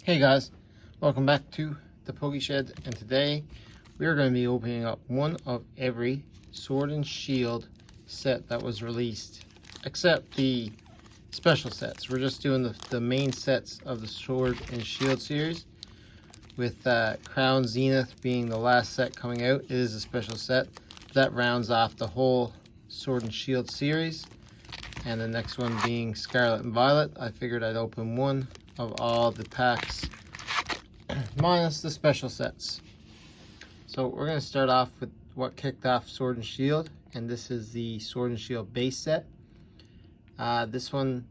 Hey guys, welcome back to DaPokeShed, and today we are going to be opening up one of every Sword and Shield set that was released, except the special sets. We're just doing the main sets of the Sword and Shield series, with Crown Zenith being the last set coming out. It is a special set. That rounds off the whole Sword and Shield series, and the next one being Scarlet and Violet. I figured I'd open one of all the packs minus the special sets. So we're going to start off with what kicked off Sword and Shield, and this is the Sword and Shield base set. This one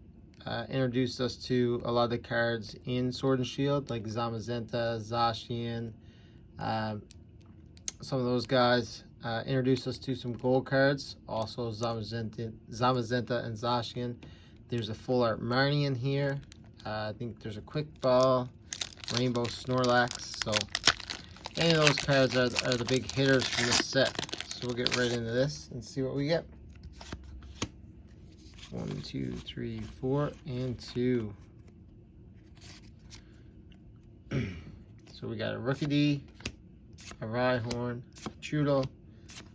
introduced us to a lot of the cards in Sword and Shield, like Zamazenta, Zacian, some of those guys. Introduced us to some gold cards, also Zamazenta and Zacian. There's a full art Marnie in here. I think there's a Quick Ball, Rainbow Snorlax. So any of those cards are the big hitters from this set. So we'll get right into this and see what we get. 1, 2, 3, 4, and 2. So we got a Rookidee, a Rhyhorn, Trudel,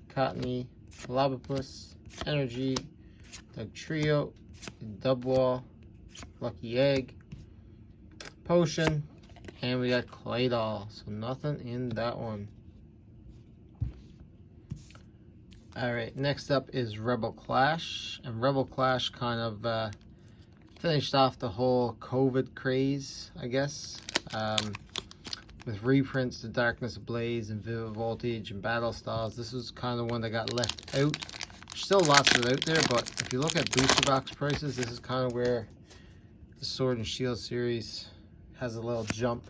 Cottony, Lobopus, Energy, Dugtrio, Dubwall, Lucky Egg, Potion, and we got Claydol. So nothing in that one. Alright, next up is Rebel Clash. And Rebel Clash kind of finished off the whole COVID craze, I guess. With reprints to Darkness Ablaze and Vivid Voltage and Battle Styles. This was kind of one that got left out. There's still lots of it out there, but if you look at booster box prices, this is kind of where the Sword and Shield series has a little jump.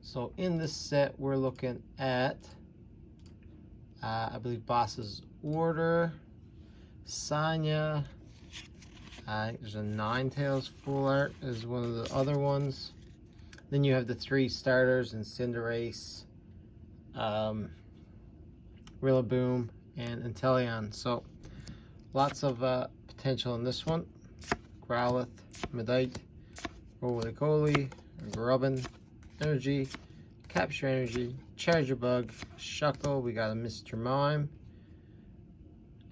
So in this set, we're looking at, I believe, Boss's Order, Sanya. I think there's a Ninetales full art is one of the other ones. Then you have the 3 starters in Cinderace, Rillaboom, and Inteleon. So lots of potential in this one. Growlithe, Medite, Roly-Poly, Grubbin, Energy, Capture Energy, Charger Bug, Shuckle. We got a Mr. Mime,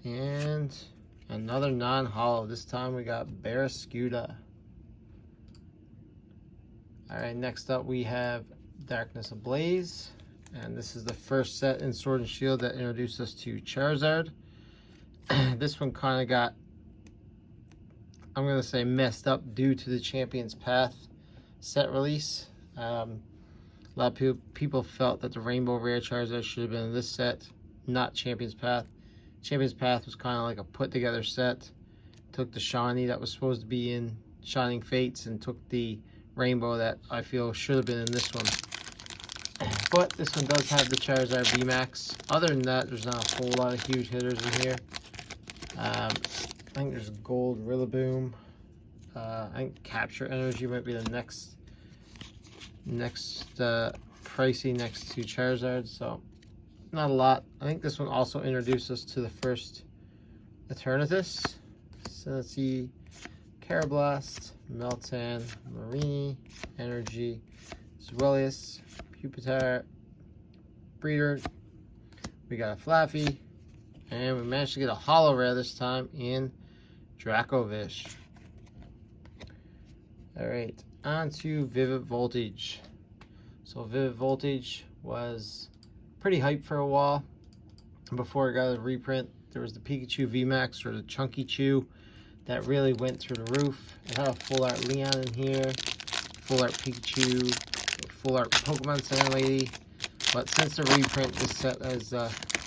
and another non-holo. This time we got Barraskewda. Alright, next up we have Darkness Ablaze, and this is the first set in Sword and Shield that introduced us to Charizard. This one kind of got, I'm going to say, messed up due to the Champion's Path set release. A lot of people felt that the Rainbow Rare Charizard should have been in this set, not Champion's Path. Champion's Path was kind of like a put together set. Took the shiny that was supposed to be in Shining Fates and took the Rainbow that I feel should have been in this one. But this one does have the Charizard VMAX. Other than that, there's not a whole lot of huge hitters in here. I think there's Gold Rillaboom. I think Capture Energy might be the next pricey next to Charizard. So not a lot. I think this one also introduced us to the first Eternatus. So let's see. Carablast, Meltan, Marini, Energy, Zwellius, Pupitar, Breeder. We got a Flaffy, and we managed to get a holo rare this time in Dracovish. Alright, on to Vivid Voltage. So Vivid Voltage was pretty hyped for a while before it got a reprint. There was the Pikachu VMAX, or the Chunky Chew, that really went through the roof. It had a full art Leon in here, full art Pikachu, full art Pokemon Center Lady. But since the reprint, this set has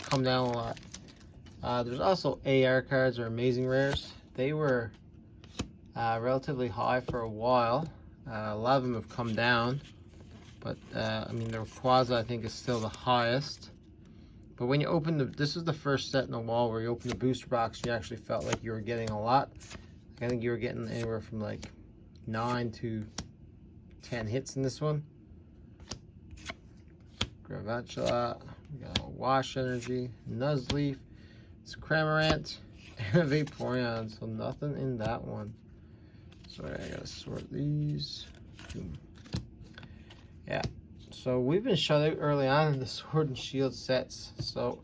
come down a lot. There's also AR cards, or Amazing Rares. They were relatively high for a while. A lot of them have come down, but I mean, the Rayquaza I think is still the highest. But when you open this is the first set in the wall where you open the booster box, you actually felt like you were getting a lot. I think you were getting anywhere from like 9 to 10 hits in this one. Gravachula, we got a Wash Energy, Nuzleaf, Cramorant, and a Vaporeon. So nothing in that one. Sorry, I gotta sort these. So we've been shut out early on in the Sword and Shield sets. So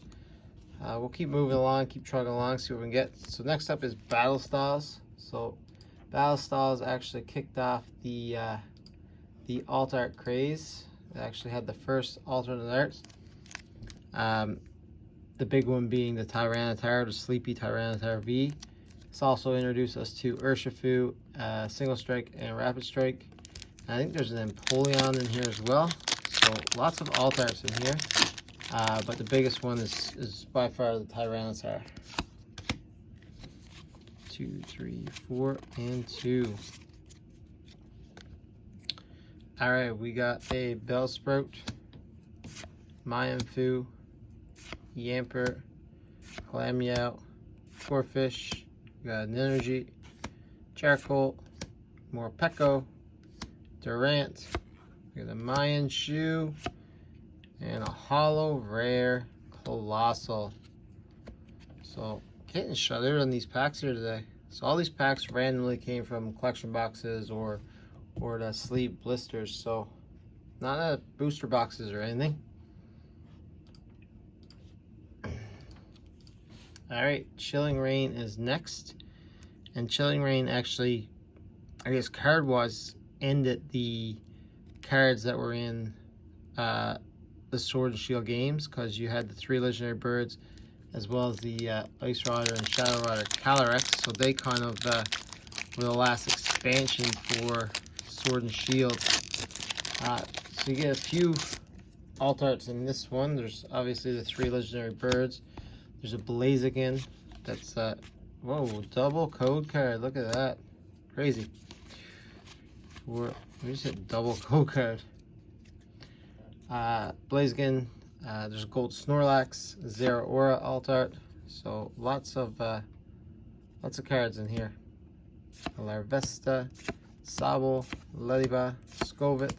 we'll keep moving along, keep trucking along, see what we can get. So next up is Battle Styles. So Battle Styles actually kicked off the alt art craze. It actually had the first alternate arts. The big one being the Tyranitar, the Sleepy Tyranitar V. This also introduced us to Urshifu, Single Strike, and Rapid Strike. And I think there's an Empoleon in here as well. So lots of alt arts in here. But the biggest one is by far the Tyranitar. 2, 3, 4, and 2. Alright, we got a Bellsprout, Mayamfu, Yamper, Clammeow, Corphish, we got an Energy, Charcoal, Morpeko, Durant, we got a Mayan Shoe, and a Hollow Rare Colossal. So, getting shut out on these packs here today. So all these packs randomly came from collection boxes or the sleeve blisters. So, not booster boxes or anything. Alright, Chilling Reign is next. And Chilling Reign actually, I guess card-wise, ended the cards that were in the Sword and Shield games, because you had the 3 legendary birds as well as the Ice Rider and Shadow Rider Calyrex. So they kind of were the last expansion for Sword and Shield. So you get a few alt arts in this one. There's obviously the 3 legendary birds. There's a Blaziken. That's whoa, double code card. Look at that. Crazy. We just hit double code card. Blaziken. There's a gold Snorlax, Zeraora alt art. So lots of cards in here. Larvesta, Sobble, Lediba, Scovet,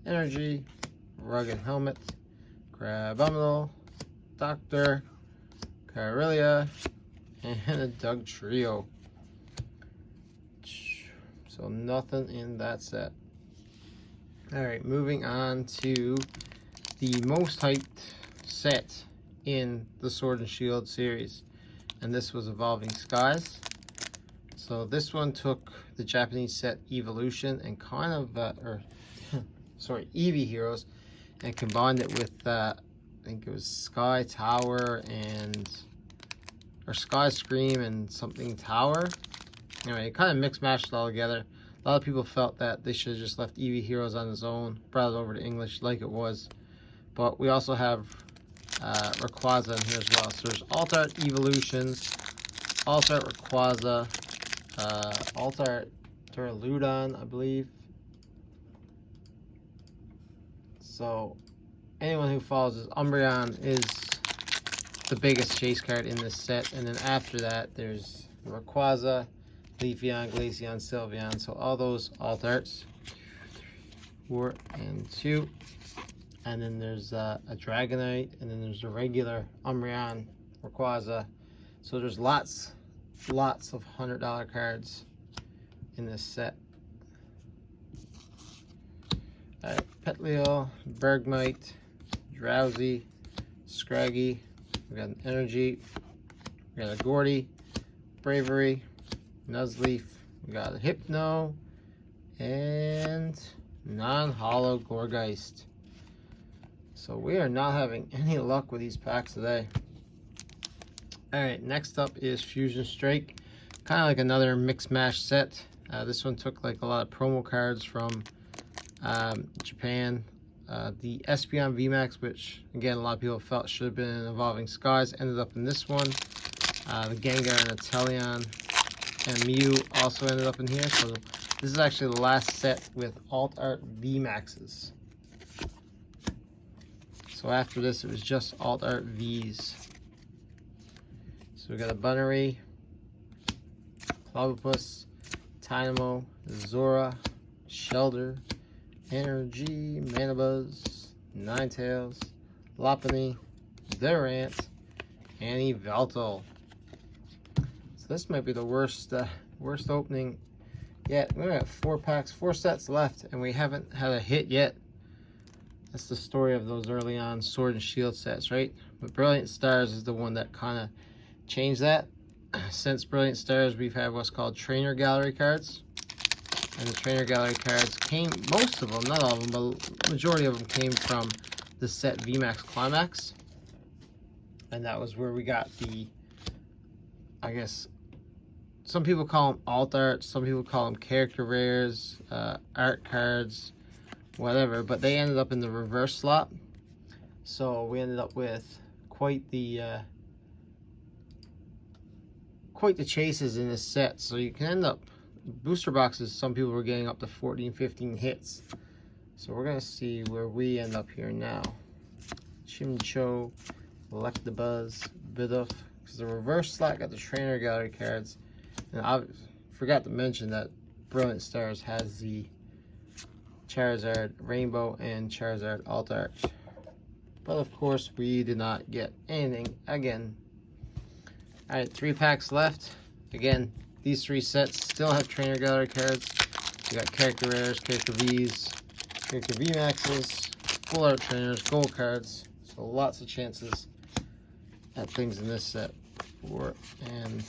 Energy, Rugged Helmet, Crabominal, Doctor, Carillia, and a Doug Trio. So nothing in that set. Alright, moving on to the most hyped set in the Sword and Shield series. And this was Evolving Skies. So this one took the Japanese set Evolution and kind of, Eevee Heroes, and combined it with I think it was Sky Tower or Sky Scream and something Tower. Anyway, it kind of mixed matched it all together. A lot of people felt that they should have just left Eevee Heroes on its own, brought it over to English like it was. But we also have Rayquaza in here as well. So there's Alt Art Evolutions, Alt Art Rayquaza, Alt Art Duraludon, I believe. So anyone who follows this, Umbreon is the biggest chase card in this set. And then after that, there's Rayquaza, Leafeon, Glaceon, Sylveon. So all those alt arts. 4 and 2. And then there's a Dragonite. And then there's a regular Umbreon, Rayquaza. So there's lots of $100 cards in this set. Alright, Petleo, Bergmite, Drowsy, Scraggy. We got an Energy. We got a Gordy, Bravery, Nuzleaf. We got a Hypno, and non-hollow Gourgeist. So we are not having any luck with these packs today. Alright, next up is Fusion Strike. Kind of like another mix mash set. This one took like a lot of promo cards from Japan. The Espeon VMAX, which again a lot of people felt should have been in Evolving Skies, ended up in this one. The Gengar and Atelion and Mew also ended up in here. So this is actually the last set with Alt Art VMAXs. So after this, it was just Alt Art Vs. So we got a Bunnery, Clobbopus, Tynamo, Zora, Shelder, Energy, Manabuzz, Ninetales, Lopunny, Durant, and Yveltal. So this might be the worst opening yet. We're at 4 packs, 4 sets left, and we haven't had a hit yet. That's the story of those early on Sword and Shield sets, right? But Brilliant Stars is the one that kind of changed that. Since Brilliant Stars, we've had what's called Trainer Gallery cards. And the Trainer Gallery cards came, most of them, not all of them, but majority of them came from the set VMAX Climax. And that was where we got the, I guess, some people call them alt art, some people call them character rares, art cards, whatever, but they ended up in the reverse slot. So we ended up with quite the chases in this set. So you can end up, booster boxes, some people were getting up to 14, 15 hits. So we're gonna see where we end up here now. Chimcho, Electabuzz, Bidoof, because the reverse slot got the Trainer Gallery cards. And I forgot to mention that Brilliant Stars has the Charizard Rainbow and Charizard Alt Art. But of course, we did not get anything again. Alright, 3 packs left. Again, these 3 sets still have Trainer Gallery cards. We got character rares, character Vs, character VMAXs, full art trainers, gold cards. So lots of chances at things in this set. And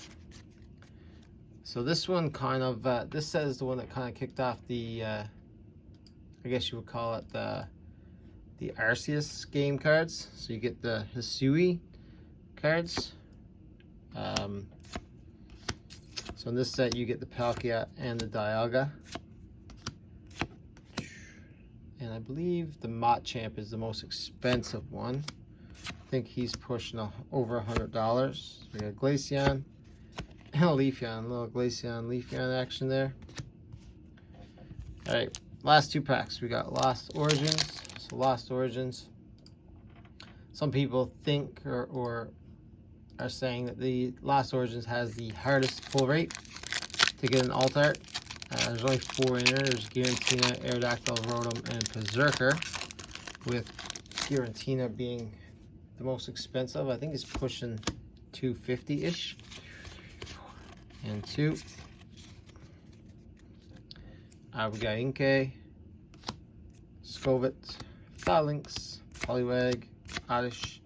so this one kind of, this set is the one that kind of kicked off the, I guess you would call it the Arceus game cards. So you get the Hisui cards. So in this set you get the Palkia and the Dialga. And I believe the Machamp is the most expensive one. I think he's pushing over $100. We got Glaceon and a Leafeon, a little Glaceon, Leafeon action there. Alright, last 2 packs. We got Lost Origins. So Lost Origins. Some people think or are saying that the Lost Origins has the hardest pull rate to get an alt art. There's only 4 in there. There's Giratina, Aerodactyl, Rotom, and Berserker, with Giratina being the most expensive. I think it's pushing 250-ish. And 2. We got Inkay, Scovit, Phalanx, Poliwag, Oddish,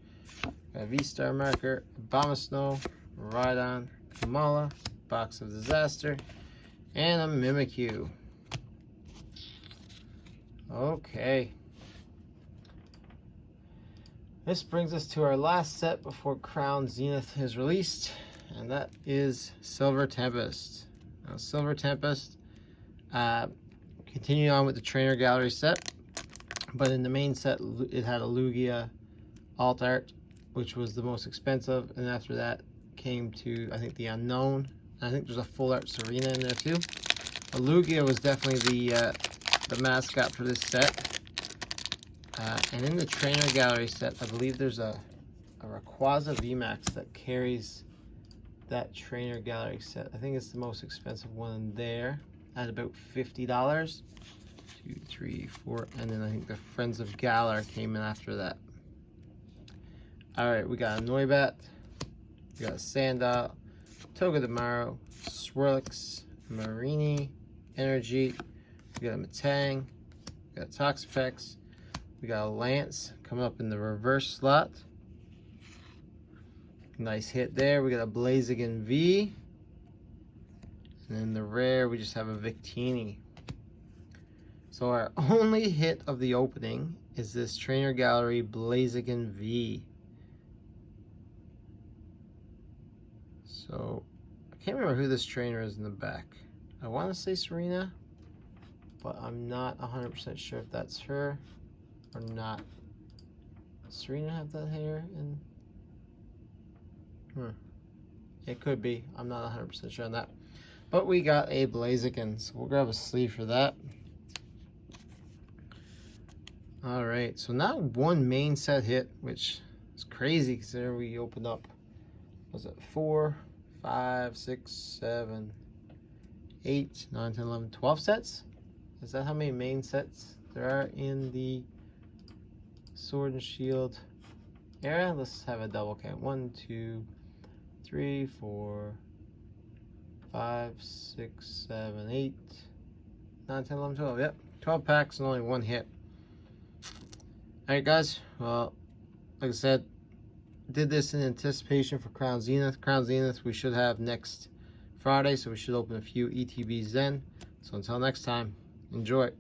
Vstar marker, Abomasnow, Rhydon, Kamala, Box of Disaster, and a Mimikyu. Okay. This brings us to our last set before Crown Zenith is released, and that is Silver Tempest. Now, Silver Tempest, continuing on with the Trainer Gallery set, but in the main set it had a Lugia alt art, which was the most expensive, and after that came to, I think, the Unknown. I think there's a full art Serena in there too. A Lugia was definitely the mascot for this set. And in the Trainer Gallery set, I believe there's a Rayquaza VMAX that carries that Trainer Gallery set. I think it's the most expensive one in there at about $50. 2, 3, 4, and then I think the Friends of Galar came in after that. Alright, we got a Noibat, we got a Sandile, Togedemaru, Swirlix, Marini, Energy, we got a Metang, we got Toxapex, we got a Lance coming up in the reverse slot. Nice hit there. We got a Blaziken V. And in the rare, we just have a Victini. So our only hit of the opening is this Trainer Gallery Blaziken V. So I can't remember who this trainer is in the back. I want to say Serena, but I'm not 100% sure if that's her or not. Does Serena have that hair in? It could be. I'm not 100% sure on that. But we got a Blaziken, so we'll grab a sleeve for that. Alright, so now 1 main set hit, which is crazy considering we opened up, was it 4, 5, 6, 7, 8, 9, 10, 11, 12 sets? Is that how many main sets there are in the Sword and Shield era? Let's have a double count. 1, 2, 3, 4, 5, 6, 7, 8, 9, 10, 11, 12. Yep, 12 packs and only 1 hit. Alright guys, well, like I said, did this in anticipation for Crown Zenith. Crown Zenith we should have next Friday, so we should open a few ETBs then. So until next time, enjoy.